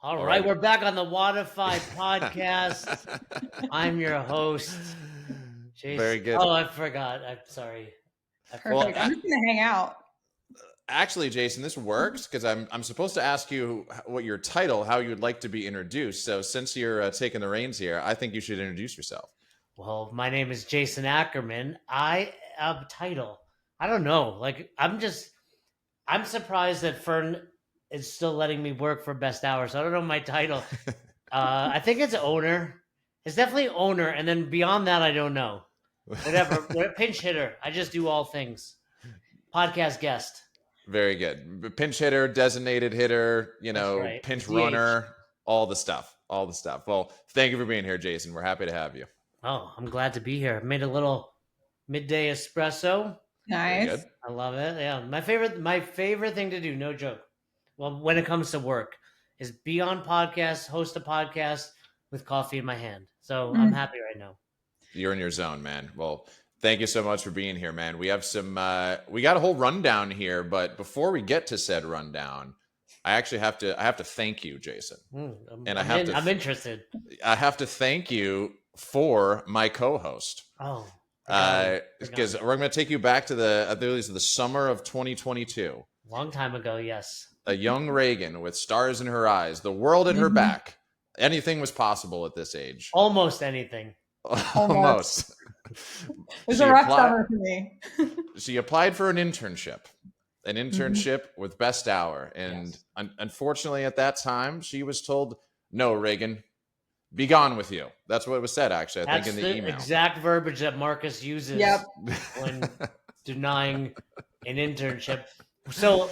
All right, we're back on the Wodify podcast. I'm your host, Jason. Very good. Oh, I forgot. I'm sorry. Perfect. I'm just gonna hang out. Actually, Jason, this works because I'm supposed to ask you what your title, how you'd like to be introduced. So since you're taking the reins here, I think you should introduce yourself. Well, my name is Jason Ackerman. I have a title. I don't know. Like, I'm surprised that Fern is still letting me work for Best Hours. I don't know my title. I think it's owner. It's definitely owner. And then beyond that, I don't know. Whatever. Pinch hitter. I just do all things. Podcast guest. Very good. Pinch hitter, designated hitter, right. pinch DH. runner, all the stuff. Well, thank you for being here, Jason. We're happy to have you. Oh, I'm glad to be here. Made a little midday espresso. Nice. I love it. Yeah. My favorite thing to do, no joke. Well, when it comes to work, is be on podcasts, host a podcast with coffee in my hand. So I'm happy right now. You're in your zone, man. Well, thank you so much for being here, man. We have we got a whole rundown here, but before we get to said rundown, I actually have to thank you, Jason. I'm interested. I have to thank you for my co-host. Oh, because we're going to take you back to the summer of 2022. Long time ago, yes. A young Reganne with stars in her eyes, the world at her back. Anything was possible at this age. Almost anything. Almost. It was a rough summer for me. She applied for an internship with Best Hour. And unfortunately at that time, she was told, no, Reganne, be gone with you. That's what was said, actually, I think in the email. Exact verbiage that Marcus uses when denying an internship. So,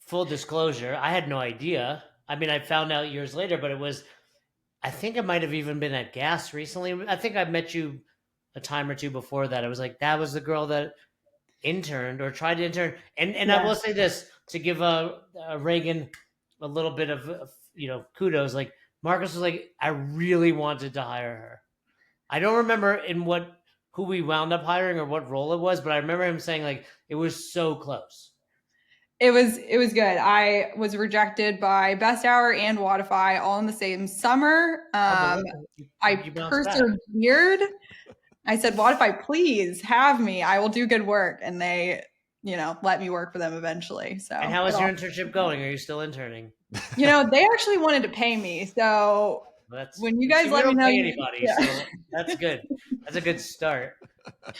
full disclosure, I had no idea. I mean, I found out years later, but I think it might have even been at Gas recently. I think I met you a time or two before that. I was like, that was the girl that interned or tried to intern. And I will say this, to give Reganne a little bit of kudos. Like, Marcus was like, I really wanted to hire her. I don't remember who we wound up hiring or what role it was, but I remember him saying like it was so close. It was good. I was rejected by Best Hour and Wodify all in the same summer. I persevered. I said, Wodify, please have me. I will do good work. And they, let me work for them eventually. So. And how is your internship going? Are you still interning? They actually wanted to pay me. So when you guys let me know, anybody, so that's good. That's a good start.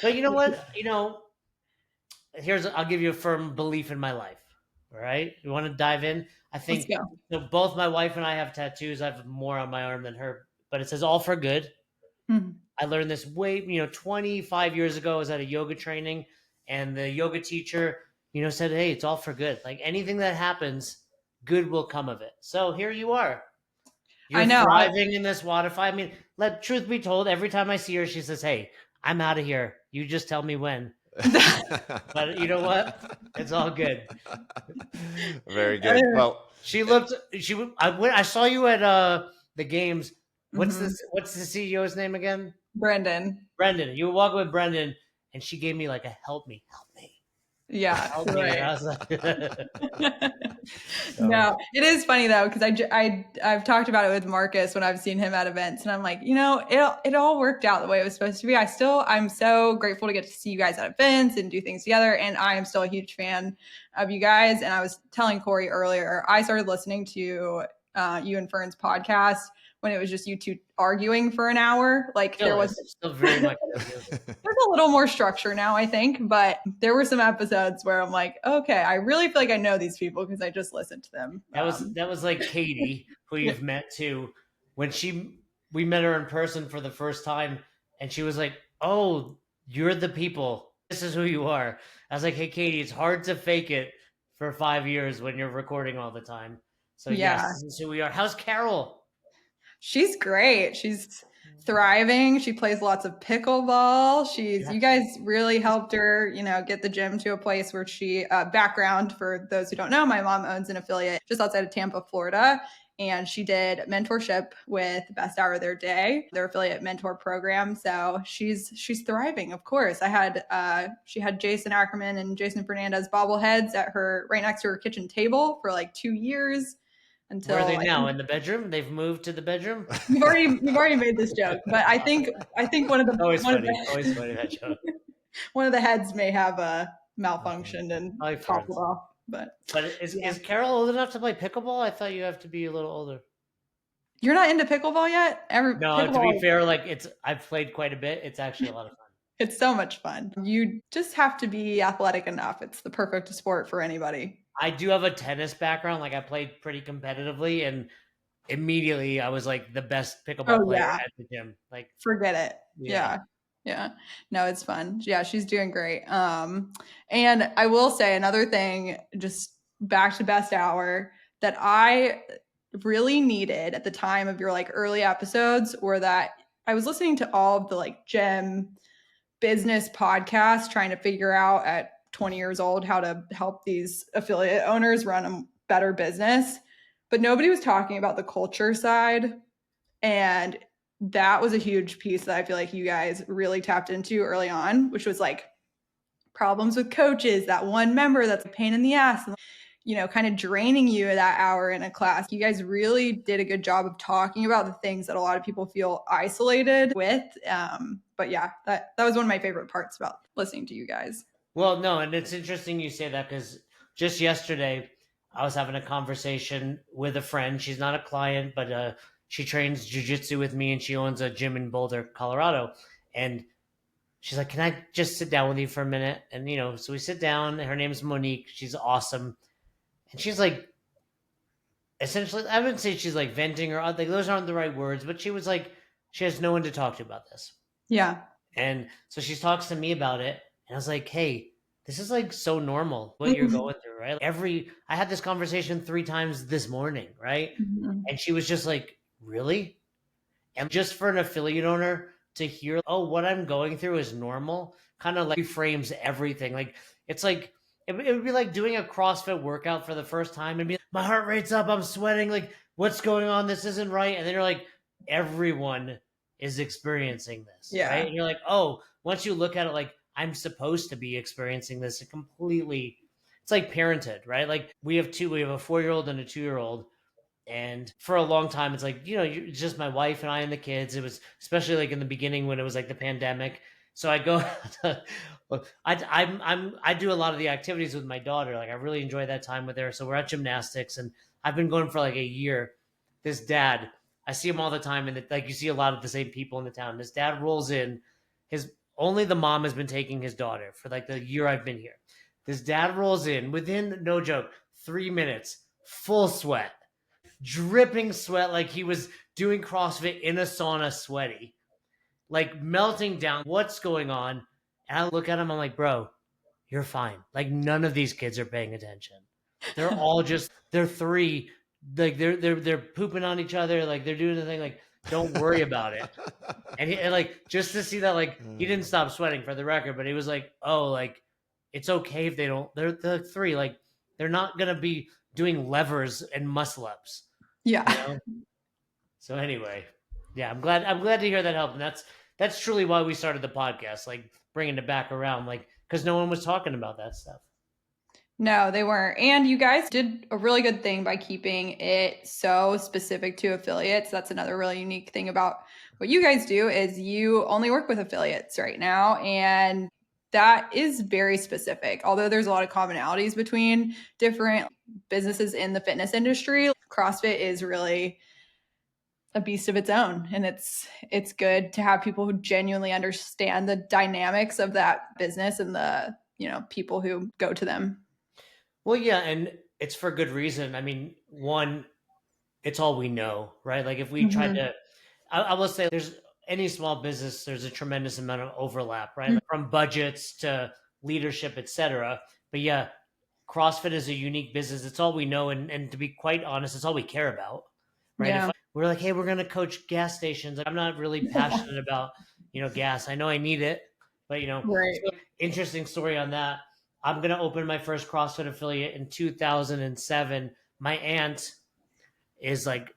But you know what? I'll give you a firm belief in my life. All right, you want to dive in? I think so. Both my wife and I have tattoos. I have more on my arm than her, but it says "all for good." Mm-hmm. I learned this 25 years ago. I was at a yoga training, and the yoga teacher, said, "Hey, it's all for good. Like anything that happens, good will come of it." So here you are. You're thriving in this Wodify. I mean, let truth be told, every time I see her, she says, "Hey, I'm out of here. You just tell me when." But you know what? It's all good. Very good. Well, I saw you at the games. What's What's the CEO's name again? Brendan. You were walking with Brendan, and she gave me like a help me. Yeah, help me. I was like, No, it is funny though, because I've talked about it with Marcus when I've seen him at events, and I'm like, it all worked out the way it was supposed to be. I'm so grateful to get to see you guys at events and do things together, and I am still a huge fan of you guys. And I was telling Cory earlier, I started listening to you and Fern's podcast when it was just you two arguing for an hour. Like there was still very much. There's a little more structure now, I think, but there were some episodes where I'm like, okay, I really feel like I know these people because I just listened to them. That was like Katie, who you've met too. When we met her in person for the first time, and she was like, "Oh, you're the people. This is who you are." I was like, "Hey, Katie, it's hard to fake it for 5 years when you're recording all the time." So yes, this is who we are. How's Carol? She's great. She's thriving. She plays lots of pickleball. You guys really helped her, get the gym to a place where she, background for those who don't know, my mom owns an affiliate just outside of Tampa, Florida. And she did mentorship with Best Hour of Their Day, their affiliate mentor program. So she's thriving, of course. She had Jason Ackerman and Jason Fernandez bobbleheads right next to her kitchen table for like 2 years. until where are they now? In the bedroom? They've moved to the bedroom? You've already made this joke, but I think one of the always funny that joke. One of the heads may have malfunctioned and popped it off. But is Carol old enough to play pickleball? I thought you have to be a little older. You're not into pickleball yet? To be fair, like I've played quite a bit. It's actually a lot of fun. It's so much fun. You just have to be athletic enough. It's the perfect sport for anybody. I do have a tennis background. Like I played pretty competitively, and immediately I was like the best pickleball player at the gym. Like forget it. Yeah. No, it's fun. Yeah, she's doing great. And I will say another thing, just back to best hour, that I really needed at the time of your like early episodes, or that I was listening to all of the like gym business podcasts, trying to figure out at 20 years old how to help these affiliate owners run a better business. But nobody was talking about the culture side. And that was a huge piece that I feel like you guys really tapped into early on, which was like problems with coaches, that one member that's a pain in the ass, and, you know, kind of draining you that hour in a class. You guys really did a good job of talking about the things that a lot of people feel isolated with. But yeah, that was one of my favorite parts about listening to you guys. Well, no, and it's interesting you say that, because just yesterday I was having a conversation with a friend. She's not a client, but she trains jiu-jitsu with me, and she owns a gym in Boulder, Colorado. And she's like, can I just sit down with you for a minute? And, you know, so we sit down. Her name's Monique. She's awesome. And she's like, essentially, I wouldn't say she's like venting, or like those aren't the right words, but she was like, she has no one to talk to about this. Yeah. And so she talks to me about it. And I was like, hey, this is like so normal what you're going through, right? I had this conversation 3 times this morning, right? Mm-hmm. And she was just like, really? And just for an affiliate owner to hear, oh, what I'm going through is normal, kind of like reframes everything. Like, it's like, it would be like doing a CrossFit workout for the first time and be like, my heart rate's up, I'm sweating, like, what's going on? This isn't right. And then you're like, everyone is experiencing this, right? And you're like, oh, once you look at it like, I'm supposed to be experiencing this, it's like parenthood, right? Like we have a 4-year-old and a 2-year-old. And for a long time, it's like, you know, it's just my wife and I and the kids. It was especially like in the beginning when it was like the pandemic. So I go, I do a lot of the activities with my daughter. Like I really enjoy that time with her. So we're at gymnastics, and I've been going for like a year. This dad, I see him all the time, and like you see a lot of the same people in the town. This dad rolls in, only the mom has been taking his daughter for like the year I've been here. This dad rolls in within, no joke, 3 minutes, full sweat, dripping sweat, like he was doing CrossFit in a sauna, sweaty, like melting down. What's going on? And I look at him, I'm like, bro, you're fine. Like none of these kids are paying attention. They're all they're 3, like they're pooping on each other, like they're doing the thing, like don't worry about it. And like just to see that, like he didn't stop sweating, for the record, but he was like, oh, like it's okay if they don't. They're 3, like they're not gonna be doing levers and muscle ups. Yeah. You know? So anyway, yeah, I'm glad to hear that helped, and that's truly why we started the podcast, like bringing it back around, like because no one was talking about that stuff. No, they weren't. And you guys did a really good thing by keeping it so specific to affiliates. That's another really unique thing about what you guys do, is you only work with affiliates right now. And that is very specific. Although there's a lot of commonalities between different businesses in the fitness industry, CrossFit is really a beast of its own. And it's good to have people who genuinely understand the dynamics of that business and the, you know, people who go to them. Well, yeah, and it's for good reason. I mean, one, it's all we know, right? Like if we tried to, I will say there's any small business, there's a tremendous amount of overlap, right? Like from budgets to leadership, etc. But yeah, CrossFit is a unique business. It's all we know. And to be quite honest, it's all we care about, right? Yeah. If we're like, hey, we're going to coach gas stations. I'm not really passionate about, you know, gas. I know I need it, but you know, right. So interesting story on that. I'm going to open my first CrossFit affiliate in 2007. My aunt is like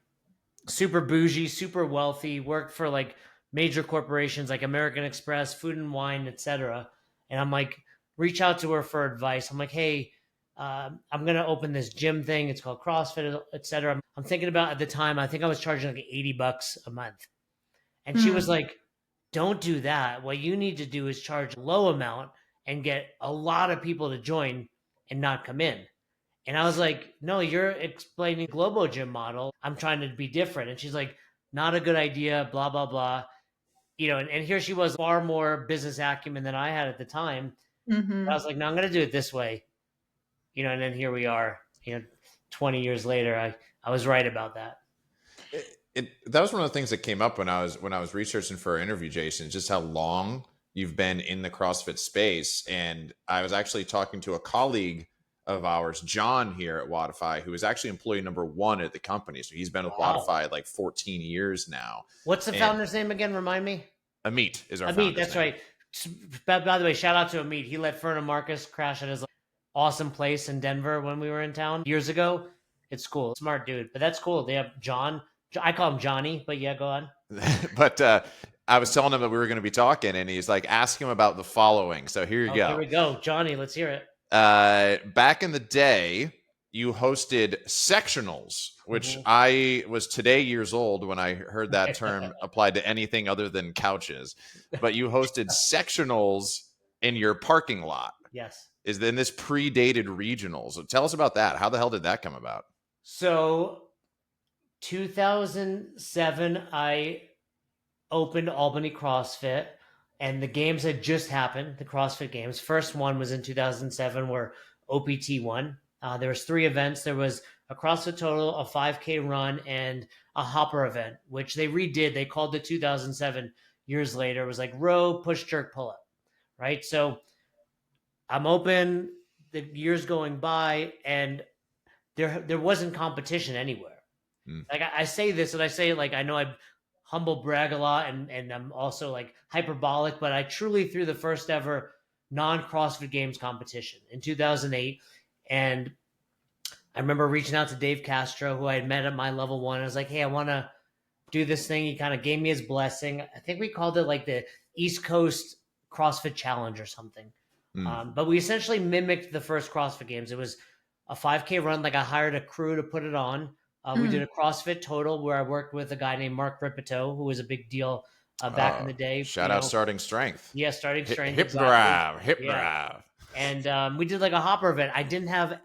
super bougie, super wealthy, worked for like major corporations like American Express, Food and Wine, etc. And I'm like, reach out to her for advice. I'm like, hey, I'm going to open this gym thing. It's called CrossFit, etc. I'm thinking about at the time, I think I was charging like $80 a month. And she was like, don't do that. What you need to do is charge a low amount and get a lot of people to join and not come in. And I was like, no, you're explaining Globo Gym model. I'm trying to be different. And she's like, not a good idea, blah, blah, blah. And here she was, far more business acumen than I had at the time. I was like, no, I'm going to do it this way. And then here we are, 20 years later, I was right about that. That was one of the things that came up when I was researching for our interview, Jason, just how long you've been in the CrossFit space. And I was actually talking to a colleague of ours, John, here at Wodify, who is actually employee number 1 at the company. So he's been with Wodify like 14 years now. What's the founder's name again? Remind me. Amit is our founder. That's name. Right. By the way, shout out to Amit. He let Fern and Marcus crash at his awesome place in Denver when we were in town years ago. It's cool. Smart dude. But that's cool. They have John. I call him Johnny, but yeah, go on. But I was telling him that we were going to be talking, and he's like, ask him about the following. So here you go. Here we go. Johnny, let's hear it. Back in the day, you hosted sectionals, which I was today years old when I heard that term applied to anything other than couches. But you hosted sectionals in your parking lot. Yes. Then this predated regionals. So tell us about that. How the hell did that come about? So 2007, I opened Albany CrossFit, and the games had just happened, the CrossFit Games. First one was in 2007 where OPT won. There was 3 events. There was a CrossFit Total, a 5K run, and a hopper event, which they redid. They called it 2007 years later. It was like row, push, jerk, pull up, right? So I'm open, the years going by, and there wasn't competition anywhere. Like I say this, and I say it like I know I humble brag a lot, and I'm also like hyperbolic, but I truly threw the first ever non-CrossFit Games competition in 2008. And I remember reaching out to Dave Castro, who I had met at my level 1. I was like, hey, I want to do this thing. He kind of gave me his blessing. I think we called it like the East Coast CrossFit Challenge or something. But we essentially mimicked the first CrossFit Games. It was a 5K run. Like I hired a crew to put it on. We did a CrossFit Total where I worked with a guy named Mark Ripito, who was a big deal back in the day. Shout out Starting Strength. Yeah, Starting Strength. Hip grab. And we did like a hopper event. I didn't have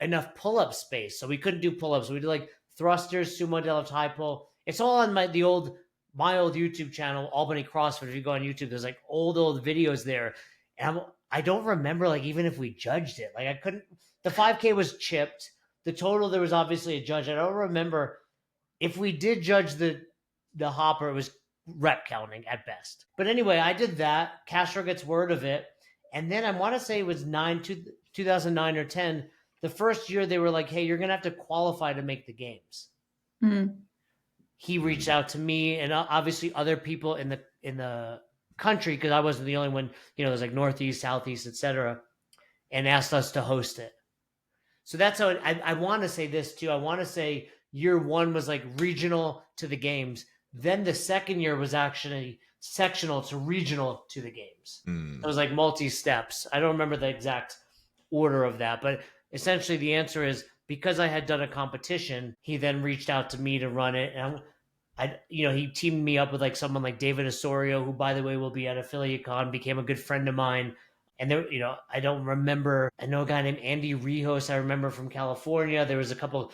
enough pull-up space, so we couldn't do pull-ups. We did like thrusters, sumo deadlift, high pull. It's all on my old YouTube channel, Albany CrossFit. If you go on YouTube, there's like old videos there. And I don't remember like even if we judged it. Like I couldn't. The 5K was chipped. The total, there was obviously a judge. I don't remember if we did judge the hopper. It was rep counting at best. But anyway, I did that. Castro gets word of it. And then I want to say it was 2009 or 10. The first year they were like, hey, you're going to have to qualify to make the games. He reached out to me and obviously other people in the country, because I wasn't the only one, there's like Northeast, Southeast, etc., and asked us to host it. So that's how I want to say this too. I want to say year 1 was like regional to the games. Then the second year was actually sectional to regional to the games. It was like multi-steps. I don't remember the exact order of that, but essentially the answer is because I had done a competition, he then reached out to me to run it. And he teamed me up with like someone like David Osorio, who by the way will be at Affiliate Con, became a good friend of mine. And there, I don't remember. I know a guy named Andy Rijos. I remember from California. There was a couple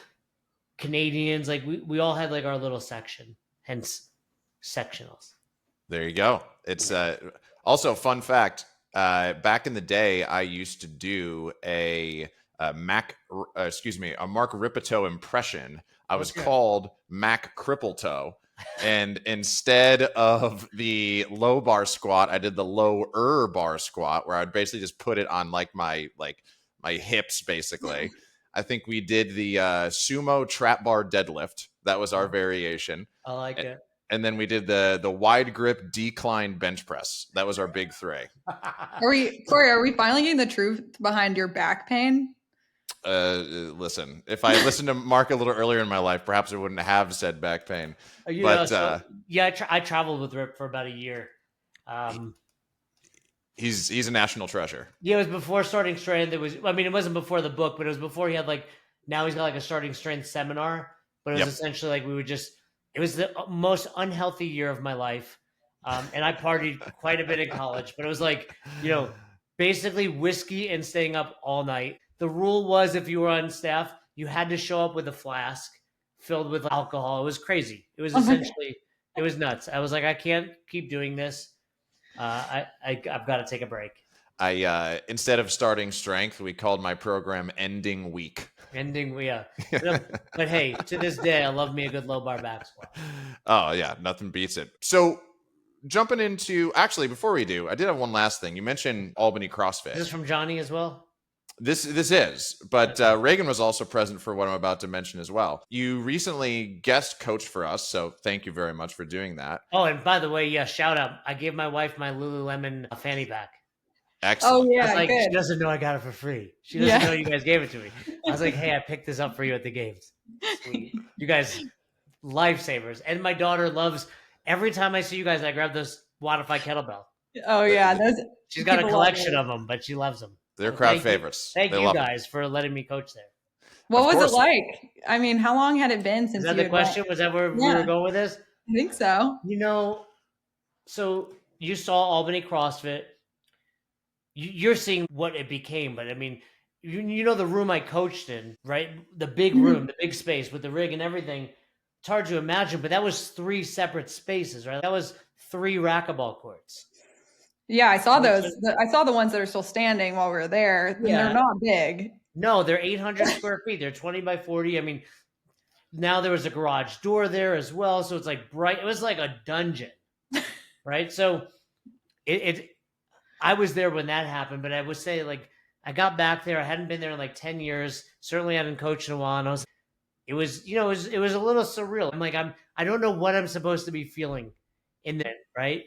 Canadians. Like we all had like our little section, hence sectionals. There you go. It's also fun fact. Back in the day, I used to do a Mark Ripito impression. I was called Mac Crippletoe. And instead of the low bar squat, I did the lower bar squat, where I'd basically just put it on like my hips, basically. I think we did the sumo trap bar deadlift. That was our variation. I like it. And then we did the wide grip decline bench press. That was our big 3. Cory, are we finally getting the truth behind your back pain? Listen, if I listened to Mark a little earlier in my life, perhaps I wouldn't have said back pain. I traveled with Rip for about a year. He's a national treasure. Yeah, it was before starting strength. It wasn't before the book, but it was before he had now he's got a starting strength seminar. But it was essentially it was the most unhealthy year of my life. And I partied quite a bit in college, but it was basically whiskey and staying up all night. The rule was if you were on staff, you had to show up with a flask filled with alcohol. It was crazy. It was essentially, it was nuts. I was like, I can't keep doing this. I've got to take a break. Instead of starting strength, we called my program Ending Week. Yeah. But hey, to this day, I love me a good low bar back squat. Oh yeah, nothing beats it. So jumping into, actually, before we do, I did have one last thing. You mentioned Albany CrossFit. Is this from Johnny as well? This is, but Reganne was also present for what I'm about to mention as well. You recently guest coached for us, so thank you very much for doing that. Oh, and by the way, yeah, shout out. I gave my wife my Lululemon fanny pack. Excellent. Oh yeah, I was good. She doesn't know I got it for free. She doesn't know you guys gave it to me. I was like, hey, I picked this up for you at the games. Sweet. You guys, lifesavers. And my daughter loves, every time I see you guys, I grab this Wodify kettlebell. Oh yeah, she's got a collection of them, but she loves them. They're crowd favorites. Thank you guys for letting me coach there. What was it like? I mean, how long had it been since? Is that the question? Was that where we were going with this? I think so. So you saw Albany CrossFit. You're seeing what it became, but I mean, you know the room I coached in, right? The big room, the big space with the rig and everything. It's hard to imagine, but that was 3 separate spaces, right? That was 3 racquetball courts. Yeah, I saw those. I saw the ones that are still standing while we were there. Yeah. They're not big. No, they're 800 square feet. They're 20 by 40. I mean, now there was a garage door there as well. So it's like bright. It was like a dungeon, right? So I was there when that happened, but I would say I got back there. I hadn't been there in 10 years. Certainly hadn't coached in a while. And it was a little surreal. I'm like, I don't know what I'm supposed to be feeling in there, right?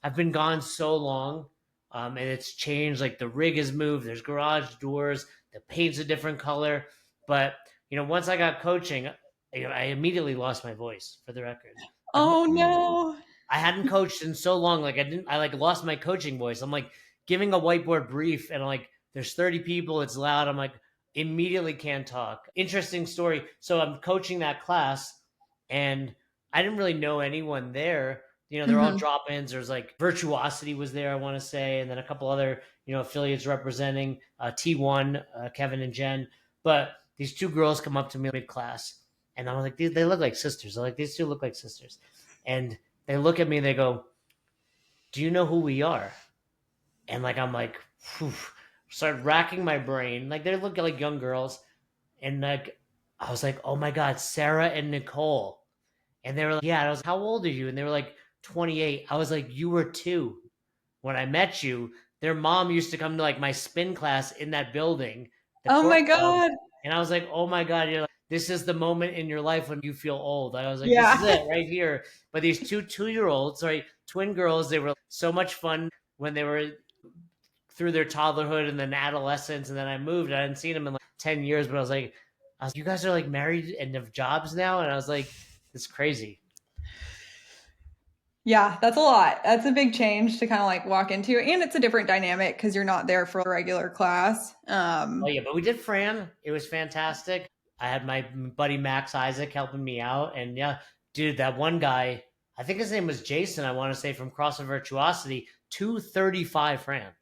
I've been gone so long, and it's changed. The rig has moved. There's garage doors. The paint's a different color. But once I got coaching, I immediately lost my voice. For the record. Oh no! I hadn't coached in so long. I lost my coaching voice. I'm giving a whiteboard brief, and there's 30 people. It's loud. I'm immediately can't talk. Interesting story. So I'm coaching that class, and I didn't really know anyone there. They're all drop-ins. There's Virtuosity was there, I want to say, and then a couple other, affiliates representing T1, Kevin and Jen. But these 2 girls come up to me mid-class, and I'm like, they look like sisters. I'm like, these 2 look like sisters. And they look at me and they go, do you know who we are? And I'm like, start racking my brain. They look like young girls. And I was like, oh my God, Sarah and Nicole. And they were like, yeah. And I was like, how old are you? And they were like, 28. I was like, you were 2 when I met you. Their mom used to come to my spin class in that building. Oh my God. And I was like, oh my God, this is the moment in your life when you feel old. I was like, This is it right here. But these 2-year-olds, right, twin girls, they were so much fun when they were through their toddlerhood and then adolescence. And then I moved. I hadn't seen them in 10 years, but I was like, you guys are married and have jobs now? And I was like, it's crazy. Yeah, that's a lot. That's a big change to kind of walk into. And it's a different dynamic because you're not there for a regular class. Oh yeah, but we did Fran. It was fantastic. I had my buddy Max Isaac helping me out. And yeah, dude, that one guy, I think his name was Jason, I want to say, from CrossFit Virtuosity, 235 Fran.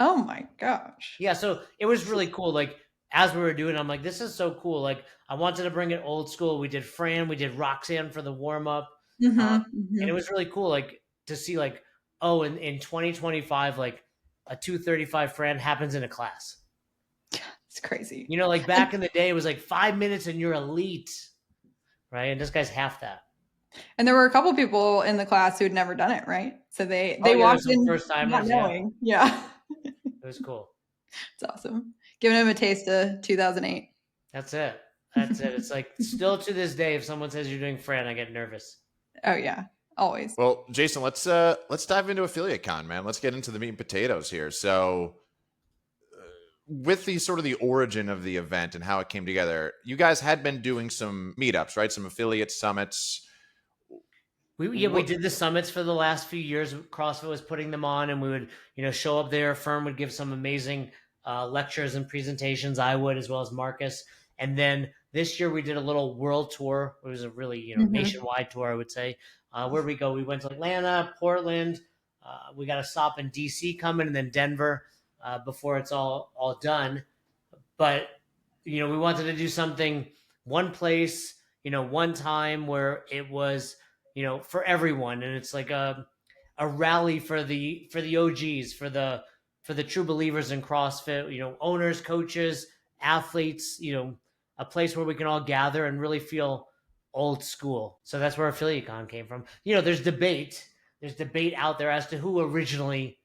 Oh my gosh. Yeah, so it was really cool. As we were doing, I'm like, this is so cool. I wanted to bring it old school. We did Fran, we did Roxanne for the warm-up. And it was really cool, to see, in 2025, a 235 Fran happens in a class. Yeah, it's crazy. Back in the day, it was 5 minutes and you're elite, right? And this guy's half that. And there were a couple people in the class who had never done it, right? So they walked in first timers, not knowing. Yeah. It was cool. It's awesome. Giving him a taste of 2008. That's it. It's still to this day, if someone says you're doing Fran, I get nervous. Oh yeah, always. Well, Jason, let's dive into Affiliate Con, man. Let's get into the meat and potatoes here. So, with the sort of the origin of the event and how it came together, you guys had been doing some meetups, right? Some affiliate summits. We did the summits for the last few years. CrossFit was putting them on, and we would, show up there. Fern would give some amazing lectures and presentations. I would, as well as Marcus. And then this year we did a little world tour. It was a really, nationwide tour, I would say. Where we go? We went to Atlanta, Portland. We got a stop in DC coming, and then Denver before it's all done. But we wanted to do something one place, one time where it was, for everyone, and it's like a rally for the OGs, for the true believers in CrossFit, owners, coaches, athletes, a place where we can all gather and really feel old school. So that's where AffiliateCon came from. There's debate out there as to who originally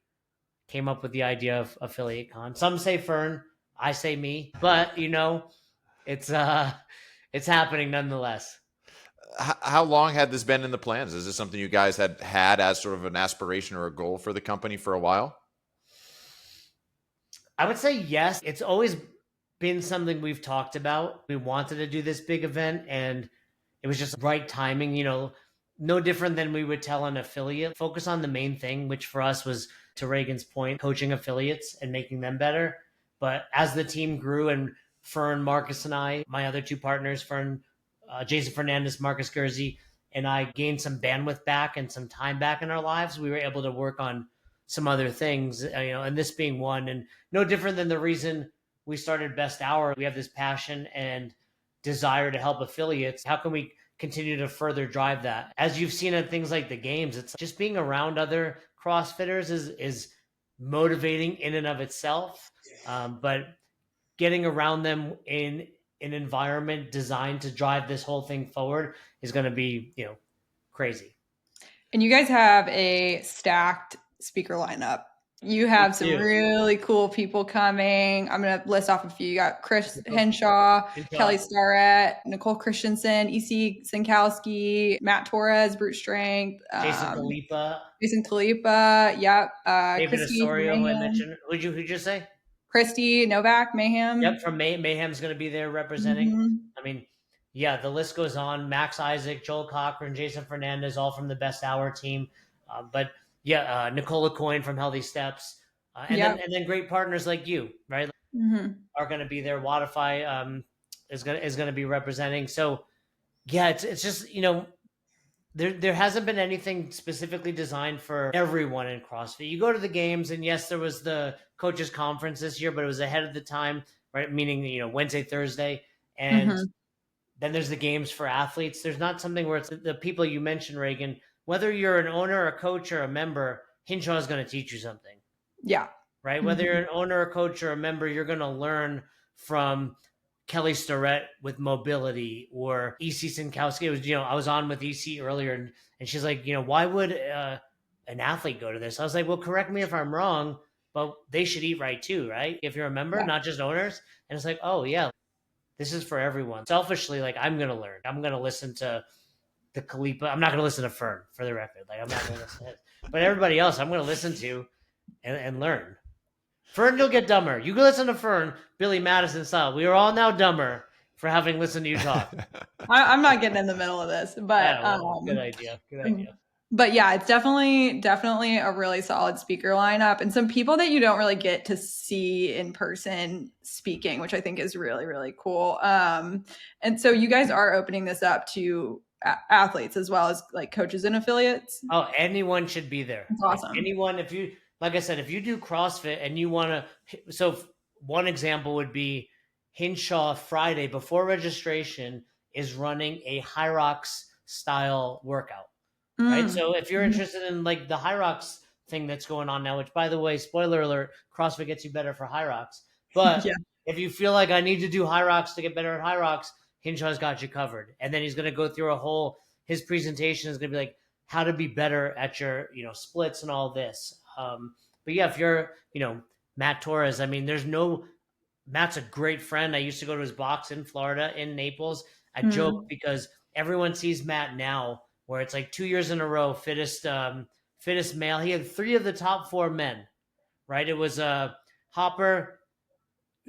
came up with the idea of AffiliateCon. Some say Fern, I say me, but it's happening nonetheless. How long had this been in the plans? Is this something you guys had as sort of an aspiration or a goal for the company for a while? I would say yes. It's always been something we've talked about. We wanted to do this big event, and it was just right timing, no different than we would tell an affiliate. Focus on the main thing, which for us was, to Reganne's point, coaching affiliates and making them better. But as the team grew, and Fern, Marcus, and I, my other two partners, Fern, Jason Fernandez, Marcus Gurzy, and I gained some bandwidth back and some time back in our lives. We were able to work on some other things, and this being one. And no different than the reason we started Best Hour. We have this passion and desire to help affiliates. How can we continue to further drive that? As you've seen at things like the games, it's just being around other CrossFitters is motivating in and of itself. But getting around them in an environment designed to drive this whole thing forward is going to be, crazy. And you guys have a stacked speaker lineup. You have some really cool people coming. I'm going to list off a few. You got Chris Henshaw, Kelly Starrett, Nicole Christensen, EC Sinkowski, Matt Torres, Brute Strength, Jason Khalipa. Yep. David Osorio, who I mentioned. Who'd you say? Christy Novak, Mayhem. Yep, from Mayhem's going to be there representing. Mm-hmm. I mean, yeah, the list goes on. Max Isaac, Joel Cochran, Jason Fernandez, all from the Best Hour team. But yeah, Nicola Coyne from Healthy Steps. And then great partners like you, right? Mm-hmm. Are going to be there. Wodify is going to be representing. So yeah, it's just, there hasn't been anything specifically designed for everyone in CrossFit. You go to the games, and yes, there was the coaches conference this year, but it was ahead of the time, right? Meaning, Wednesday, Thursday. And then there's the games for athletes. There's not something where it's the people you mentioned, Reganne, whether you're an owner, a coach, or a member, Hinshaw is going to teach you something. Yeah. Right? Mm-hmm. Whether you're an owner, a coach, or a member, you're going to learn from Kelly Starrett with mobility, or EC Sinkowski. It was, I was on with EC earlier, and she's like, why would an athlete go to this? I was like, well, correct me if I'm wrong, but they should eat right too, right? If you're a member, not just owners. And it's like, oh yeah, this is for everyone. Selfishly, like, I'm going to learn. I'm going to listen to the Khalipa. I'm not going to listen to Fern, for the record. Like, I'm not going to listen to it. But everybody else, I'm going to listen to and learn. Fern, you'll get dumber. You can listen to Fern, Billy Madison style. We are all now dumber for having listened to you talk. I'm not getting in the middle of this, but good idea. Good idea. But yeah, it's definitely a really solid speaker lineup, and some people that you don't really get to see in person speaking, which I think is really, really cool. And so you guys are opening this up to athletes as well as like coaches and affiliates. Oh, anyone should be there. That's awesome. Like anyone, like I said, if you do CrossFit and you want to, so one example would be Hinshaw Friday before registration is running a Hyrox style workout, right? So if you're interested in like the Hyrox thing that's going on now, which by the way, spoiler alert, CrossFit gets you better for Hyrox. But if you feel like I need to do Hyrox to get better at Hyrox, Hinshaw's got you covered. And then he's going to go through his presentation is going to be like how to be better at your, splits and all this. But yeah, if you're, Matt Torres, I mean, Matt's a great friend. I used to go to his box in Florida, in Naples. I joke because everyone sees Matt now where it's like 2 years in a row, fittest male. He had 3 of the top 4 men, right? It was Hopper,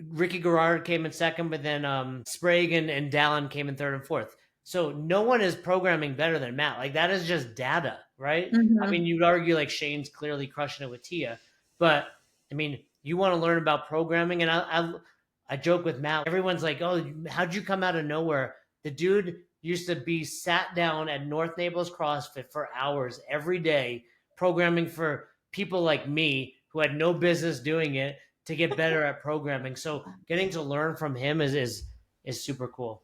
Ricky Garrard came in second, but then Sprague and Dallin came in third and fourth. So no one is programming better than Matt. Like that is just data, right? I mean, you'd argue like Shane's clearly crushing it with Tia, but I mean, you want to learn about programming, and I joke with Matt. Everyone's like, "Oh, how'd you come out of nowhere?" The dude used to be sat down at North Naples CrossFit for hours every day, programming for people like me who had no business doing it to get better at programming. So getting to learn from him is super cool.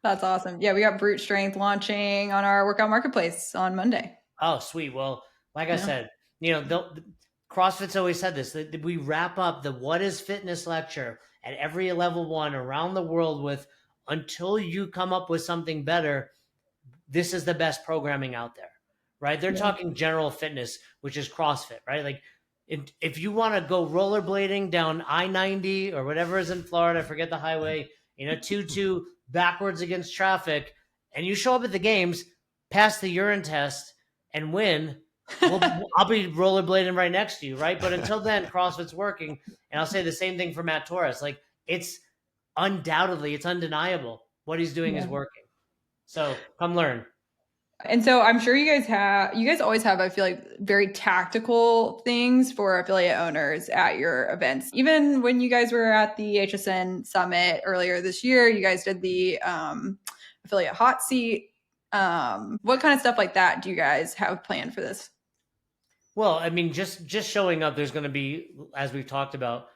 That's awesome. Yeah, we got Brute Strength launching on our workout marketplace on Monday. Oh, sweet. Well, like I said, CrossFit's always said this, that we wrap up the What is Fitness lecture at every level 1 around the world with, until you come up with something better, this is the best programming out there, right? They're talking general fitness, which is CrossFit, right? Like if you want to go rollerblading down I-90 or whatever is in Florida, I forget the highway, 2-2 backwards against traffic, and you show up at the games, pass the urine test, and win, I'll be rollerblading right next to you, right? But until then, CrossFit's working, and I'll say the same thing for Matt Torres. Like it's undoubtedly, it's undeniable what he's doing is working. So come learn. And so I'm sure you guys always have, I feel like, very tactical things for affiliate owners at your events. Even when you guys were at the HSN Summit earlier this year, you guys did the affiliate hot seat. What kind of stuff like that do you guys have planned for this? Well, I mean, just showing up, there's going to be, as we've talked about,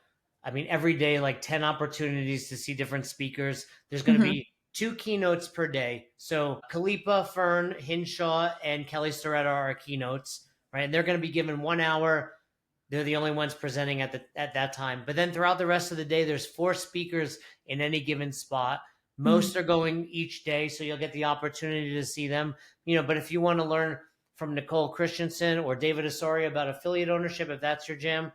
I mean, every day, like 10 opportunities to see different speakers. There's going to be 2 keynotes per day. So Kalipa, Fern, Hinshaw, and Kelly Storetta are our keynotes, right? And they're going to be given 1 hour. They're the only ones presenting at that time. But then throughout the rest of the day, there's 4 speakers in any given spot. Most are going each day, so you'll get the opportunity to see them. But if you want to learn from Nicole Christensen or David Osorio about affiliate ownership, if that's your jam,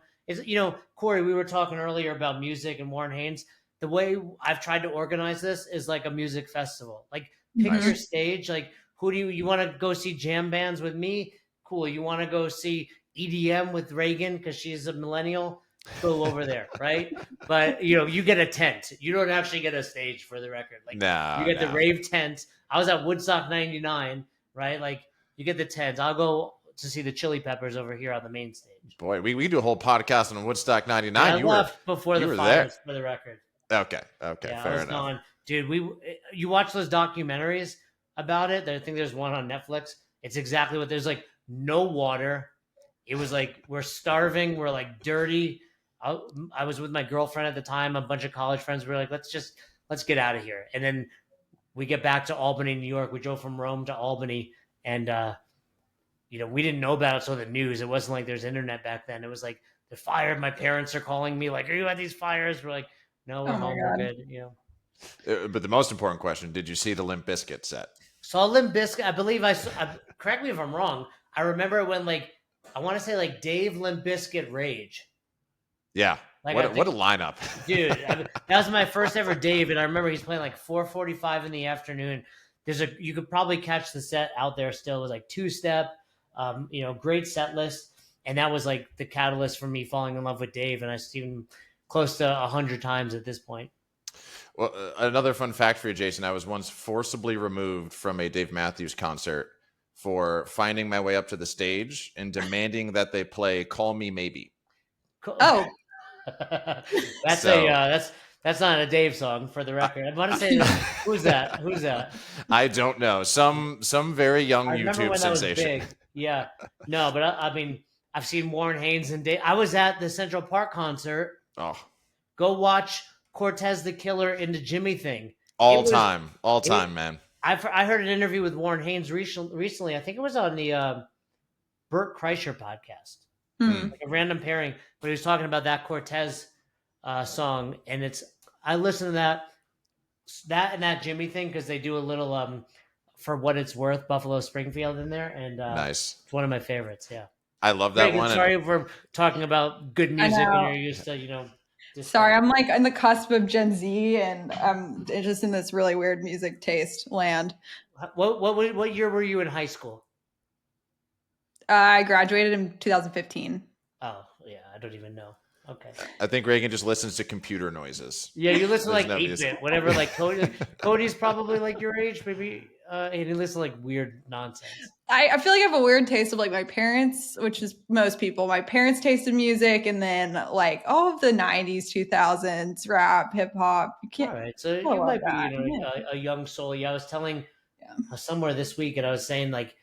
Cory, we were talking earlier about music and Warren Haynes. The way I've tried to organize this is like a music festival. Like pick your stage. Like who do you want to go see jam bands with me? Cool. You want to go see EDM with Reganne because she's a millennial? Go over there, right? But you get a tent. You don't actually get a stage, for the record. Like you get the rave tent. I was at Woodstock 99, right? Like you get the tent. I'll go to see the Chili Peppers over here on the main stage. Boy, we do a whole podcast on Woodstock 99. I left before the fires, for the record. Okay, fair enough. Gone. Dude, you watch those documentaries about it. I think there's one on Netflix. It's exactly what, there's like no water. It was like, we're starving. We're like dirty. I was with my girlfriend at the time, a bunch of college friends. We were like, let's get out of here. And then we get back to Albany, New York. We drove from Rome to Albany, and we didn't know about it until the news. It wasn't like there's internet back then. It was like the fire. My parents are calling me like, "Are you at these fires?" We're like, "No, we're home. We're good." But the most important question: did you see the Limp Bizkit set? Saw Limp Bizkit. I believe I correct me if I'm wrong. I remember when I want to say Dave Limp Bizkit Rage. Yeah. What a lineup. Dude, that was my first ever Dave, and I remember he's playing 4:45 in the afternoon. You could probably catch the set out there still. It was like 2-step, great set list. And that was the catalyst for me falling in love with Dave. And I've seen him close to 100 times at this point. Well, another fun fact for you, Jason, I was once forcibly removed from a Dave Matthews concert for finding my way up to the stage and demanding that they play Call Me Maybe. Oh, that's not a Dave song, for the record. I want to say, who's that? I don't know. Some very young YouTube sensation. That was big. Yeah. No, but I mean, I've seen Warren Haynes and Dave. I was at the Central Park concert. Oh. Go watch Cortez the Killer into Jimmy thing. All time, man. I heard an interview with Warren Haynes recently. I think it was on the Bert Kreischer podcast. Like a random pairing, but he was talking about that Cortez song, and I listen to that and that Jimmy thing because they do a little For What It's Worth, Buffalo Springfield in there, and nice. It's one of my favorites. Yeah, I love that one. Sorry for talking about good music when you're used to Sorry, I'm on the cusp of Gen Z, and I'm just in this really weird music taste land. What year were you in high school? I graduated in 2015. Oh, yeah. I don't even know. Okay. I think Reganne just listens to computer noises. Yeah, you listen to There's like no 8-bit, whatever. Like Cody's probably like your age, maybe, and he listens to like weird nonsense. I feel like I have a weird taste of like my parents, which is most people. My parents' taste in music, and then like all of the '90s, 2000s rap, hip hop. You can't. All right, so I you love might be, that. a young soul. Yeah, I was telling Yeah. somewhere this week, and I was saying like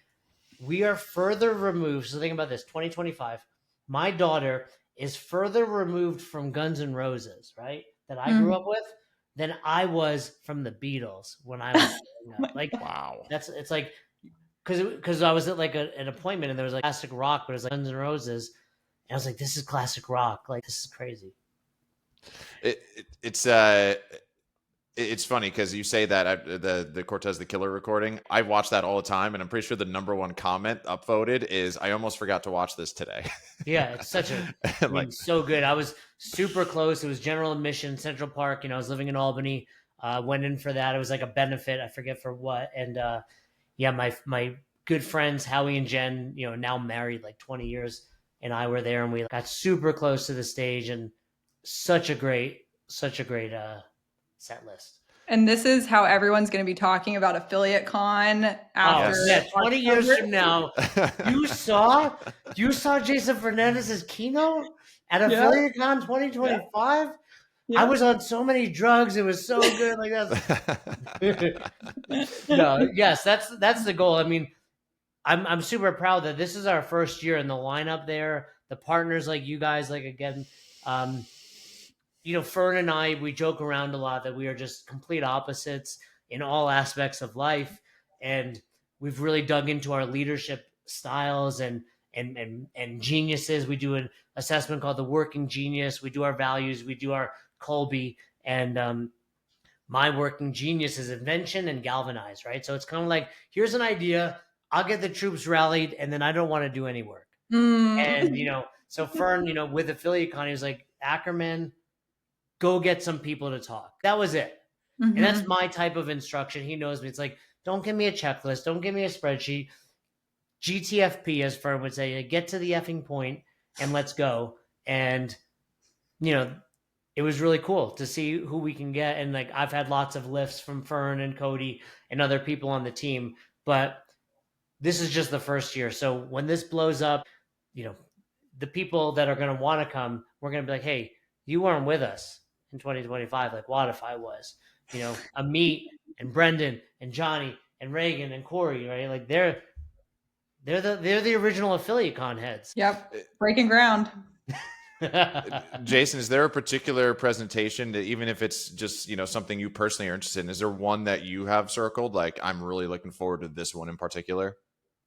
we are further removed. So think about this: 2025. My daughter is further removed from Guns N' Roses, right? That I grew up with, than I was from the Beatles when I was growing up. Like, Wow. it's like because I was at like an appointment and there was like classic rock, but it was like Guns N' Roses, and I was like, this is classic rock. Like, this is crazy. It's funny because you say that the Cortez the Killer recording. I watch that all the time, and I'm pretty sure the #1 comment upvoted is, "I almost forgot to watch this today." Yeah, it's such a so good. I was super close. It was general admission, Central Park. I was living in Albany. Went in for that. It was like a benefit. I forget for what. And yeah, my good friends Howie and Jen, now married like 20 years, and I were there, and we got super close to the stage, and such a great set list. And this is how everyone's going to be talking about Affiliate Con after. Oh, yeah, 20 years from now. You saw Jason Fernandez's keynote at Affiliate Con 2025? Yeah. I was on so many drugs. It was so good. Like that. No, yes, that's the goal. I mean, I'm super proud that this is our first year in the lineup there. The partners like you guys, like again, Fern and I, we joke around a lot that we are just complete opposites in all aspects of life. And we've really dug into our leadership styles and geniuses. We do an assessment called the Working Genius. We do our values. We do our Colby. And my working genius is invention and galvanize, right? So it's kind of like, here's an idea. I'll get the troops rallied, and then I don't want to do any work. And, so Fern, with Affiliate Con, he was like, Ackerman, go get some people to talk. That was it. Mm-hmm. And that's my type of instruction. He knows me. It's like, don't give me a checklist. Don't give me a spreadsheet. GTFP, as Fern would say, get to the effing point and let's go. And, it was really cool to see who we can get. And like, I've had lots of lifts from Fern and Cody and other people on the team, but this is just the first year. So when this blows up, the people that are going to want to come, we're going to be like, hey, you weren't with us in 2025 like Wodify was. Amit and Brendan and Johnny and Reganne and Cory, right? Like they're the original Affiliate Con heads. Yep, breaking ground. Jason, is there a particular presentation that, even if it's just something you personally are interested in, is there one that you have circled? Like, I'm really looking forward to this one in particular.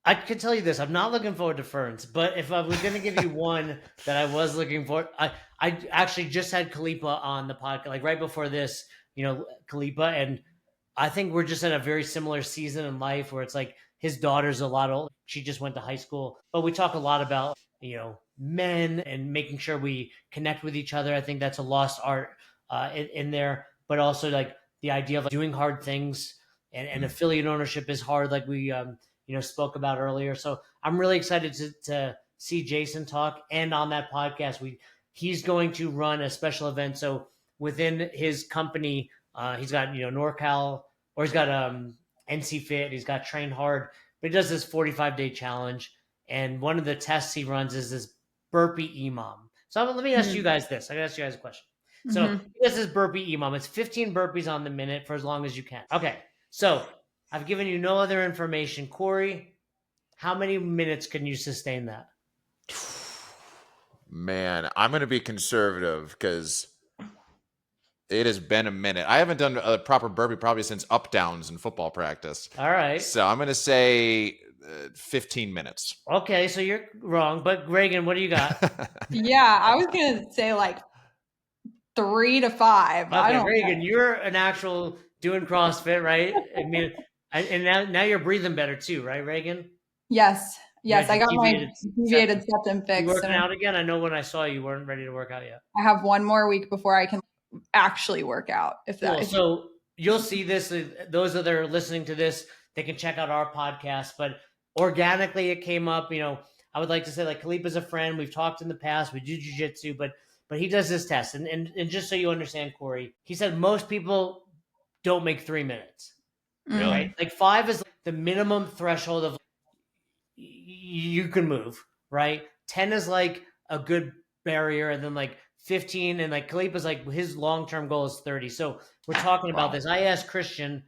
I could tell you this. I'm not looking forward to Fern's, but if I was going to give you one that I was looking for, I actually just had Kalipa on the podcast, like right before this, Kalipa. And I think we're just at a very similar season in life where it's like his daughter's a lot old. She just went to high school, but we talk a lot about, men and making sure we connect with each other. I think that's a lost art in there, but also like the idea of like, doing hard things and affiliate ownership is hard. Like we, spoke about earlier. So I'm really excited to see Jason talk. And on that podcast, he's going to run a special event. So within his company, he's got, NorCal, or he's got NC Fit, he's got Train Hard, but he does this 45-day challenge. And one of the tests he runs is this burpee EMOM. So let me ask you guys this. I gotta ask you guys a question. So this is burpee EMOM. It's 15 burpees on the minute for as long as you can. Okay. So I've given you no other information. Cory, how many minutes can you sustain that? Man, I'm going to be conservative because it has been a minute. I haven't done a proper burpee probably since up downs in football practice. All right. So I'm going to say 15 minutes. Okay, so you're wrong. But Reganne, what do you got? Yeah, I was going to say like 3 to 5. Okay, Reganne, you're an actual doing CrossFit, right? I mean, and now you're breathing better too, right, Reganne? Yes. I got my deviated septum fixed. You working out again? I know when I saw you weren't ready to work out yet. I have one more week before I can actually work out. So you'll see this. Those that are listening to this, they can check out our podcast. But organically, it came up. I would like to say like Kalipa's a friend. We've talked in the past. We do jiu-jitsu, but but he does this test. And just so you understand, Cory, he said most people don't make 3 minutes. Really? Right? Like 5 is the minimum threshold of you can move, right? 10 is like a good barrier, and then like 15, and like Khalifa's like his long-term goal is 30. So we're talking about this. I asked Christian,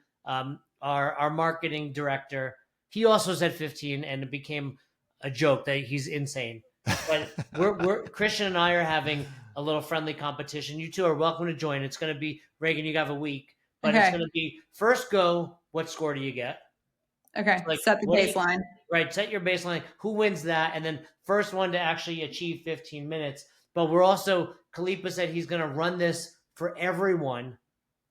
our marketing director, he also said 15, and it became a joke that he's insane. But we're Christian and I are having a little friendly competition. You two are welcome to join. It's going to be, Reganne, you have a week, but it's going to be first go. What score do you get? Okay. So like, set the baseline. Right. Set your baseline. Who wins that? And then first one to actually achieve 15 minutes. But we're also, Khalifa said he's going to run this for everyone.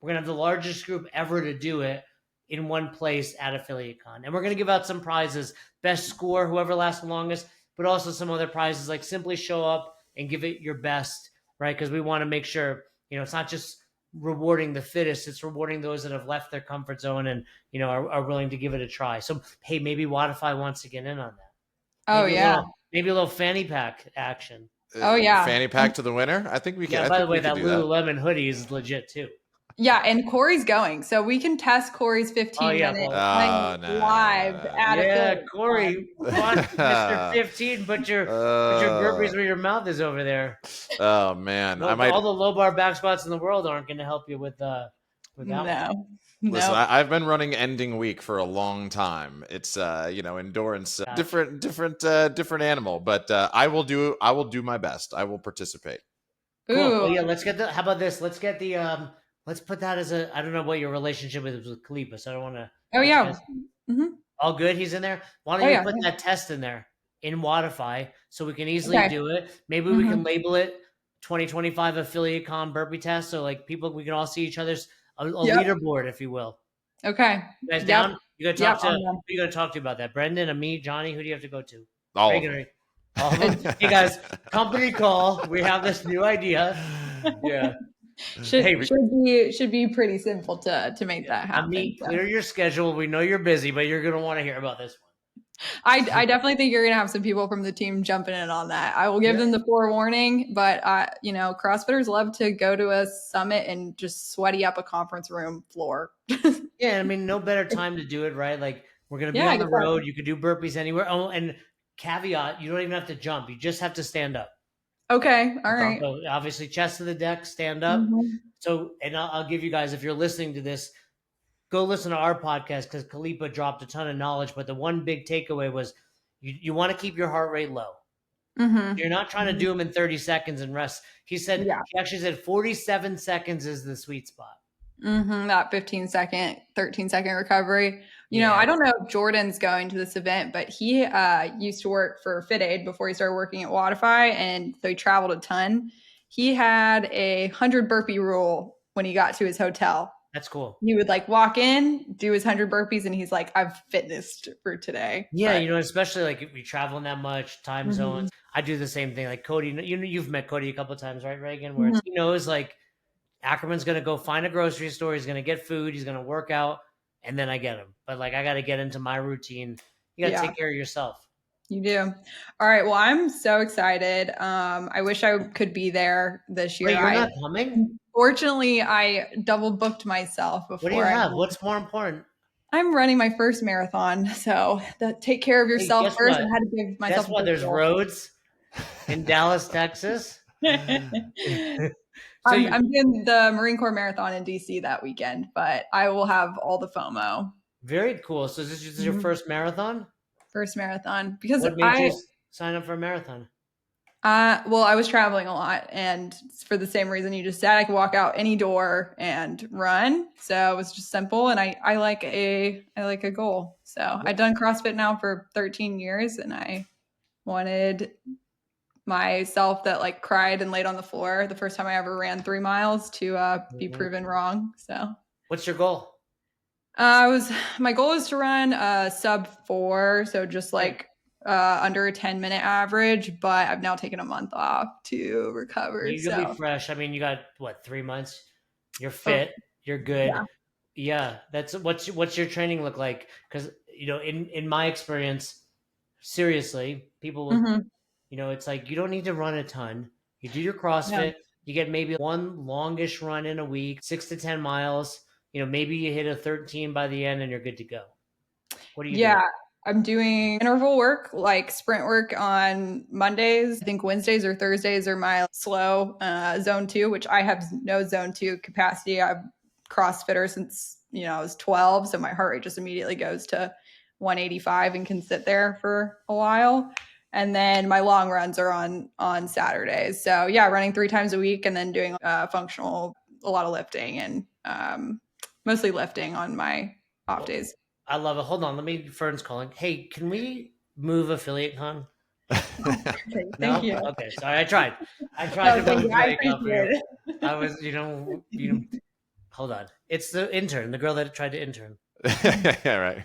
We're going to have the largest group ever to do it in one place at Affiliate Con. And we're going to give out some prizes, best score, whoever lasts the longest, but also some other prizes, like simply show up and give it your best, right? Because we want to make sure, it's not just rewarding the fittest, it's rewarding those that have left their comfort zone and, are willing to give it a try. So, hey, maybe Wodify wants to get in on that. Maybe maybe a little fanny pack action. Fanny pack to the winner? I think we can. Yeah, by the way, that Lululemon hoodie is legit too. Yeah, and Cory's going, so we can test Cory's 15-minute live at Affiliate. Cory, Mr. 15, put your burpees where your mouth is over there. Oh man, all the low bar back squats in the world aren't going to help you with that. No. Listen, I've been running ending week for a long time. It's endurance, different animal, but I will do my best. I will participate. Cool. Well, yeah, let's get how about this? Let's get the let's put that as I don't know what your relationship is with Khalifa, so I don't want to. Oh yeah. Mm-hmm. All good. He's in there. Why don't you put that test in there in Wodify so we can easily do it? Maybe we can label it 2025 Affiliate Con burpee test, so like we can all see each other's a leaderboard, if you will. Okay. You guys down? You gonna talk to? Who are you gonna talk to about that? Brendan, Amit, Johnny. Who do you have to go to? All of them. Hey guys, company call. We have this new idea. Yeah. Should be pretty simple to make that happen. Amit, clear your schedule. We know you're busy, but you're gonna want to hear about this one. I definitely think you're gonna have some people from the team jumping in on that. I will give them the forewarning, but CrossFitters love to go to a summit and just sweaty up a conference room floor. Yeah, I mean, no better time to do it, right? Like we're gonna be on the road. You could do burpees anywhere. Oh, and caveat: you don't even have to jump. You just have to stand up. Okay, all right. So obviously, chest to the deck, stand up. Mm-hmm. So, and I'll give you guys, if you're listening to this, go listen to our podcast because Khalifa dropped a ton of knowledge. But the one big takeaway was you want to keep your heart rate low. Mm-hmm. You're not trying to do them in 30 seconds and rest. He actually said 47 seconds is the sweet spot. Mm-hmm, that 15-second, 13-second recovery. I don't know if Jordan's going to this event, but he used to work for FitAid before he started working at Wodify, and so he traveled a ton. He had a 100 burpee rule when he got to his hotel. That's cool. He would walk in, do his 100 burpees, and he's like, I've fitnessed for today. Yeah, especially if you're traveling that much, time zones. I do the same thing. Like Cody, you've met Cody a couple of times, right, Reganne? Where he knows Ackerman's going to go find a grocery store. He's going to get food. He's going to work out. And then I get him. But I got to get into my routine. You got to take care of yourself. You do. All right. Well, I'm so excited. I wish I could be there this year. Wait, you're not coming? Fortunately, I double booked myself before. What do you have? What's more important? I'm running my first marathon. So take care of yourself first. What? I had to give myself. Guess what? There's roads in Dallas, Texas. I'm doing the Marine Corps Marathon in DC that weekend, but I will have all the FOMO. Very cool. So this is your first marathon? First marathon. Because what made you sign up for a marathon? Well, I was traveling a lot, and for the same reason you just said, I could walk out any door and run. So it was just simple, and I like a goal. So I've done CrossFit now for 13 years, and I wanted myself that cried and laid on the floor the first time I ever ran 3 miles to be proven wrong. So what's your goal? My goal is to run sub 4, so just under a 10-minute average, but I've now taken a month off to recover. You'll be fresh. I mean, you got 3 months. You're fit. You're good. Yeah. That's what's your training look like? Because in my experience, seriously, people will, it's you don't need to run a ton. You do your CrossFit. You get maybe one longish run in a week, 6 to 10 miles. Maybe you hit a 13 by the end and you're good to go. What are you doing? I'm doing interval work, like sprint work on Mondays. I think Wednesdays or Thursdays are my slow zone 2, which I have no zone 2 capacity. I'm CrossFitter since, I was 12. So my heart rate just immediately goes to 185 and can sit there for a while. And then my long runs are on Saturdays. So yeah, running 3 times a week and then doing functional, a lot of lifting and mostly lifting on my off days. I love it. Hold on. Fern's calling. Hey, can we move Affiliate Con? Thank you. Okay, sorry. I tried to move Affiliate Con for you. I was, hold on. It's the intern, the girl that tried to intern. Yeah, right.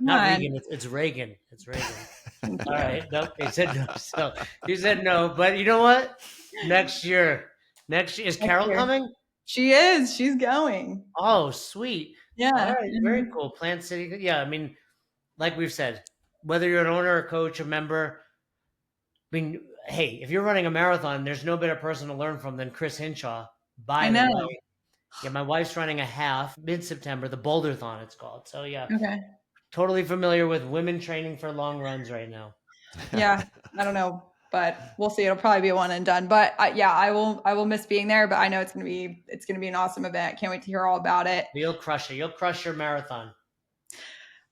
Not Regan. It's Regan. It's Regan. All right. Nope. He said no. So he said no. But you know what? Next year, is Carol coming? She is. She's going. Oh, sweet. Yeah. All right. Very cool. Plant City. Yeah. I mean, like we've said, whether you're an owner, a coach, a member, hey, if you're running a marathon, there's no better person to learn from than Chris Hinshaw. By the way. Yeah, my wife's running a half mid-September, the Boulderthon it's called. So yeah. Okay. Totally familiar with women training for long runs right now. Yeah. I don't know. But we'll see. It'll probably be a one and done. But I will miss being there. But I know it's gonna be an awesome event. Can't wait to hear all about it. You'll crush it. You'll crush your marathon.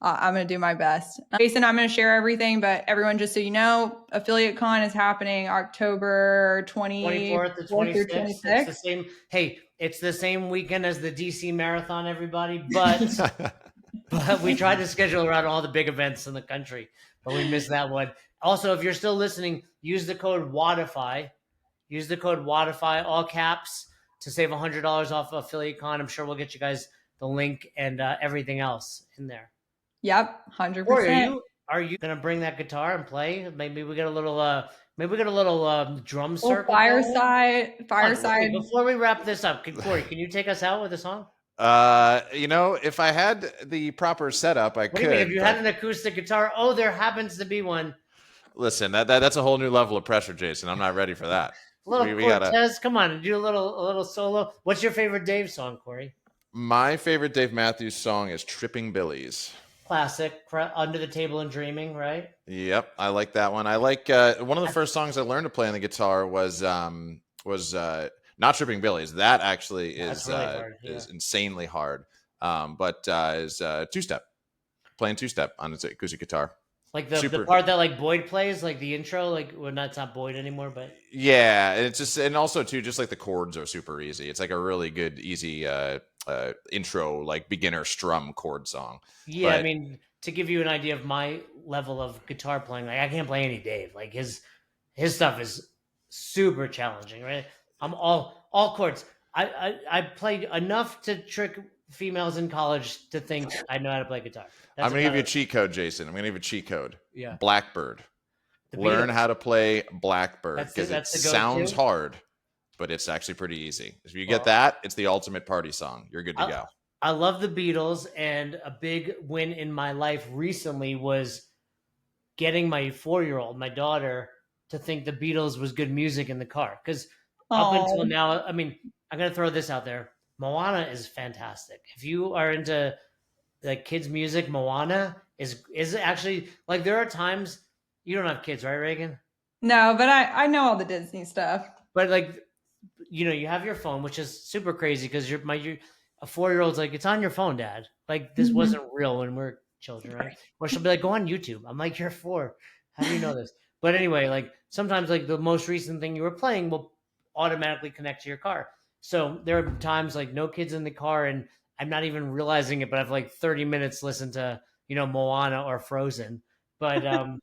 I'm gonna do my best. Jason, I'm gonna share everything. But everyone, just so you know, Affiliate Con is happening October 24th to 26th. It's the same. Hey, it's the same weekend as the DC Marathon, everybody. But but we tried to schedule around all the big events in the country, but we missed that one. Also, if you're still listening, use the code Wodify. Use the code Wodify, all caps, to save $100 off of Affiliate Con. I'm sure we'll get you guys the link and everything else in there. Yep, 100%. Or are you gonna bring that guitar and play? Maybe we get a little drum circle. Fireside. Okay, before we wrap this up, Cory, can you take us out with a song? If I had the proper setup, I could. What do you mean? If you had an acoustic guitar, there happens to be one. Listen, that's a whole new level of pressure, Jason. I'm not ready for that. We Cortez, come on, do a little solo. What's your favorite Dave song, Cory? My favorite Dave Matthews song is "Tripping Billies." Classic, Under the Table and Dreaming, right? Yep, I like that one. I like one of the first songs I learned to play on the guitar was not Tripping Billies. That actually is really hard, is insanely hard. But is two-step, playing two-step on its acoustic guitar. Like the part that like Boyd plays, like the intro, like when that's not Boyd anymore, but yeah, it's just, and also too, just like the chords are super easy. It's like a really good, easy intro, like beginner strum chord song. Yeah, but I mean, to give you an idea of my level of guitar playing, like I can't play any Dave. Like his stuff is super challenging, right? I'm all chords. I played enough to trick females in college to think I know how to play guitar. I'm going to give you a cheat code, Jason. I'm going to give you a cheat code. Yeah. Blackbird. Learn how to play Blackbird, because it sounds hard, but it's actually pretty easy. If you get that, it's the ultimate party song. You're good to go. I love the Beatles, and a big win in my life recently was getting my 4-year-old, my daughter, to think the Beatles was good music in the car. Because up until now, I mean, I'm going to throw this out there. Moana is fantastic. If you are into like kids music, Moana is actually, like, there are times you don't have kids, right, Regan? No, but I know all the Disney stuff. But like, you have your phone, which is super crazy because a 4-year-old's like, it's on your phone, Dad. Like, this wasn't real when we're children, right? Or she'll be like, go on YouTube. I'm like, you're 4. How do you know this? But anyway, like sometimes like the most recent thing you were playing will automatically connect to your car. So there are times like no kids in the car and I'm not even realizing it, but I've like 30 minutes listened to, Moana or Frozen. But I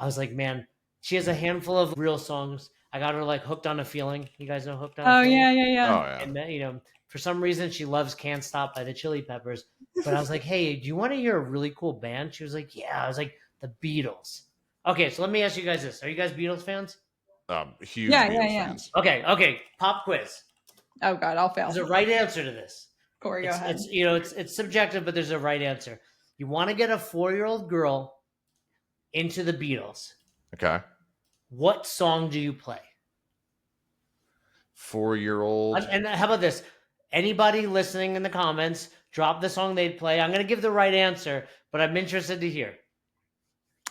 was like, man, she has a handful of real songs. I got her like Hooked on a Feeling. You guys know Hooked on a Feeling? Yeah. Oh, yeah. And for some reason she loves Can't Stop by the Chili Peppers. But I was like, hey, do you want to hear a really cool band? She was like, yeah. I was like, the Beatles. Okay, so let me ask you guys this. Are you guys Beatles fans? Huge Beatles fans. Okay. Pop quiz. Oh God, I'll fail. There's a right answer to this. Cory, go ahead. It's subjective, but there's a right answer. You want to get a 4-year-old girl into the Beatles. Okay. What song do you play? 4-year-old. And how about this? Anybody listening in the comments, drop the song they'd play. I'm going to give the right answer, but I'm interested to hear.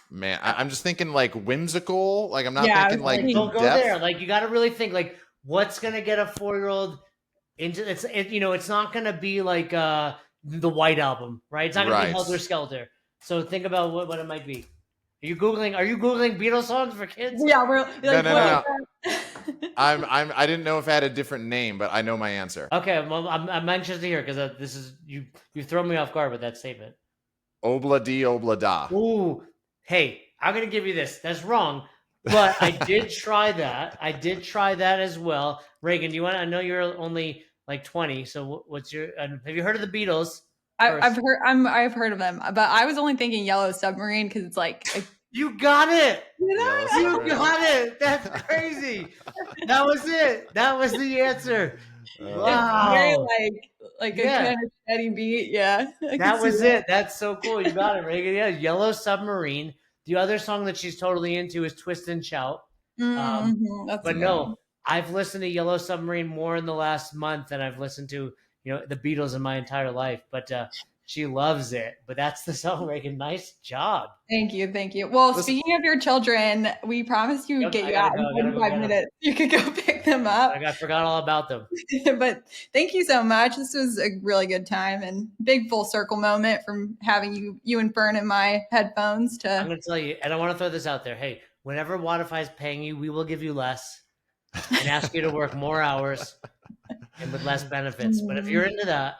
Man, I'm just thinking like whimsical. Like I'm not Yeah, thinking like Don't go depth. there. Like you got to really think like what's going to get a 4-year-old into it's not going to be like the White Album, right? It's not going to be Helter Skelter. So think about what it might be. Are you googling Beatles songs for kids? Yeah, we're like, no. I didn't know if I had a different name, but I know my answer. Okay, well, I'm anxious to hear because this is you throw me off guard with that statement. Obla di obla da. Ooh, hey, I'm gonna give you this. That's wrong, but I did try that. I did try that as well. Reganne, do you want? I know you're only like 20, so what's your? Have you heard of the Beatles? I've heard of them, but I was only thinking Yellow Submarine because it's like. You got it. You got it. That's crazy. That was it. That was the answer. Wow. It's very like a kind of steady beat. Yeah. That was it. That's so cool. You got it, Reganne. Yeah, Yellow Submarine. The other song that she's totally into is Twist and Shout. But no, I've listened to Yellow Submarine more in the last month than I've listened to, the Beatles in my entire life. But she loves it. But that's the song, Reganne. Nice job. Thank you. Well, speaking of your children, we promised you would get you out in 45 minutes. You could go pick them up. I forgot all about them. But thank you so much. This was a really good time and big full circle moment from having you and Fern in my headphones to. I'm going to tell you, and I want to throw this out there. Hey, whenever Wodify is paying you, we will give you less and ask you to work more hours and with less benefits. But if you're into that,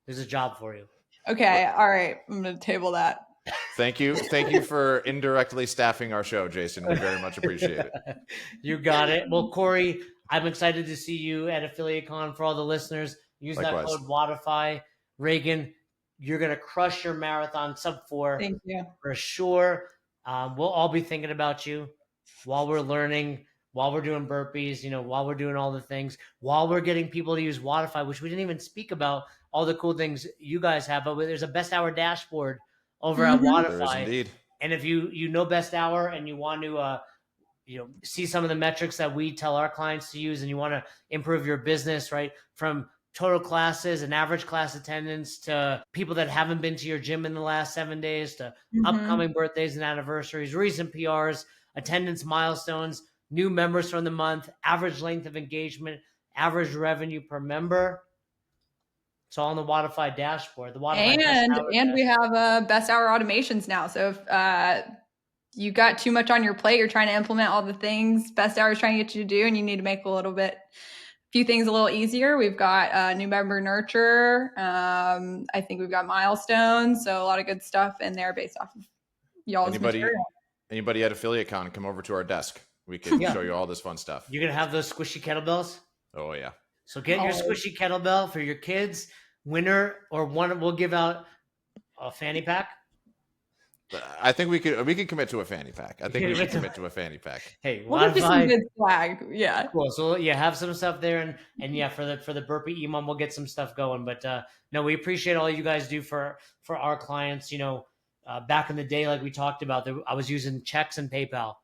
there's a job for you. Okay. All right. I'm going to table that. Thank you for indirectly staffing our show, Jason. We very much appreciate it. You got it. Well, Cory, I'm excited to see you at Affiliate Con. For all the listeners, use that code Wodify. Reganne, you're going to crush your marathon sub 4. Thank you. For sure. We'll all be thinking about you while we're learning, while we're doing burpees, while we're doing all the things, while we're getting people to use Wodify, which we didn't even speak about all the cool things you guys have. But there's a best hour dashboard over at Wodify. Indeed. And if you know best hour and you want to see some of the metrics that we tell our clients to use and you want to improve your business, right, from total classes and average class attendance to people that haven't been to your gym in the last 7 days to upcoming birthdays and anniversaries, recent PRs, attendance milestones, new members from the month, average length of engagement, average revenue per member. It's all on the Wodify dashboard. The Wodify and we have best hour automations now. So if you got too much on your plate, you're trying to implement all the things best hour is trying to get you to do, and you need to make a few things a little easier. We've got new member nurture. I think we've got milestones. So a lot of good stuff in there based off of y'all's material. Anybody at Affiliate Con, come over to our desk. We can show you all this fun stuff. You're going to have those squishy kettlebells? Oh, yeah. So get your squishy kettlebell for your kids. Winner or one, we'll give out a fanny pack. I think we could commit to a fanny pack. I think we should commit to a fanny pack. Hey, we'll get some good swag. Yeah. Cool. So have some stuff there, and yeah, for the burpee EMOM, we'll get some stuff going. But no, we appreciate all you guys do for our clients. Back in the day, like we talked about, I was using checks and PayPal,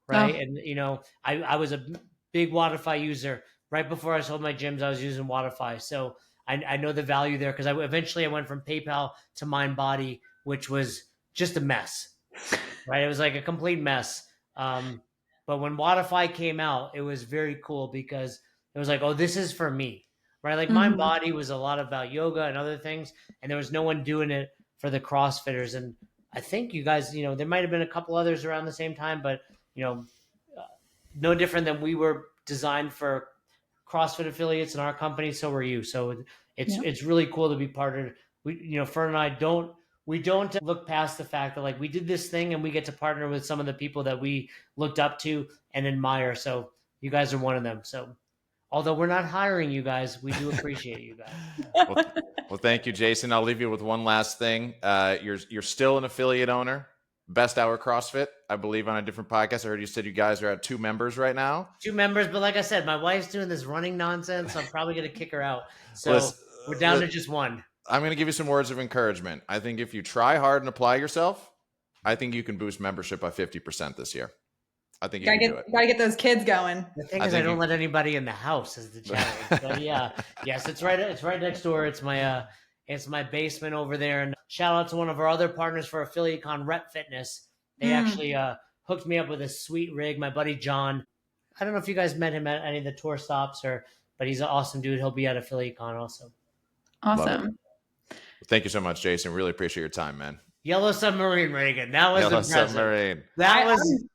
right? And I was a big Wodify user. Right before I sold my gyms, I was using Wodify, so I know the value there because I went from PayPal to MindBody, which was just a mess, right? It was like a complete mess. But when Wodify came out, it was very cool because it was like, oh, this is for me, right? Like MindBody was a lot about yoga and other things, and there was no one doing it for the CrossFitters. And I think you guys, there might have been a couple others around the same time, but no different than we were designed for CrossFit affiliates in our company. So were you. So it's really cool to be partnered. Fern and I don't look past the fact that like we did this thing and we get to partner with some of the people that we looked up to and admire. So you guys are one of them. So although we're not hiring you guys, we do appreciate you guys. Well, thank you, Jason. I'll leave you with one last thing. You're still an affiliate owner. Best Hour CrossFit, I believe, on a different podcast. I heard you said you guys are at 2 members right now. 2 members, but like I said, my wife's doing this running nonsense. So I'm probably going to kick her out. So we're down to just 1. I'm going to give you some words of encouragement. I think if you try hard and apply yourself, I think you can boost membership by 50% this year. I think you can do it. Gotta get those kids going. The thing is, I don't let anybody in the house is the challenge. But yeah, yes, it's right next door. It's my basement over there. And shout out to one of our other partners for Affiliate Con, Rep Fitness. They actually hooked me up with a sweet rig. My buddy John. I don't know if you guys met him at any of the tour stops, but he's an awesome dude. He'll be at Affiliate Con also. Awesome. Thank you so much, Jason. Really appreciate your time, man. Yellow Submarine, Reganne. That was Yellow impressive. Submarine. That was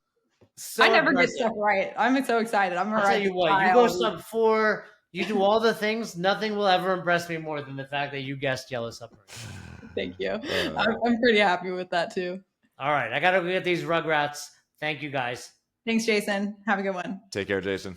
so I never impressive. get stuff right. I'm so excited. I'm gonna I'll tell you what, you go sub 4, you do all the things, nothing will ever impress me more than the fact that you guessed Yellow Submarine. Thank you. I'm pretty happy with that too. All right, I gotta go get these Rugrats. Thank you guys. Thanks, Jason. Have a good one. Take care, Jason.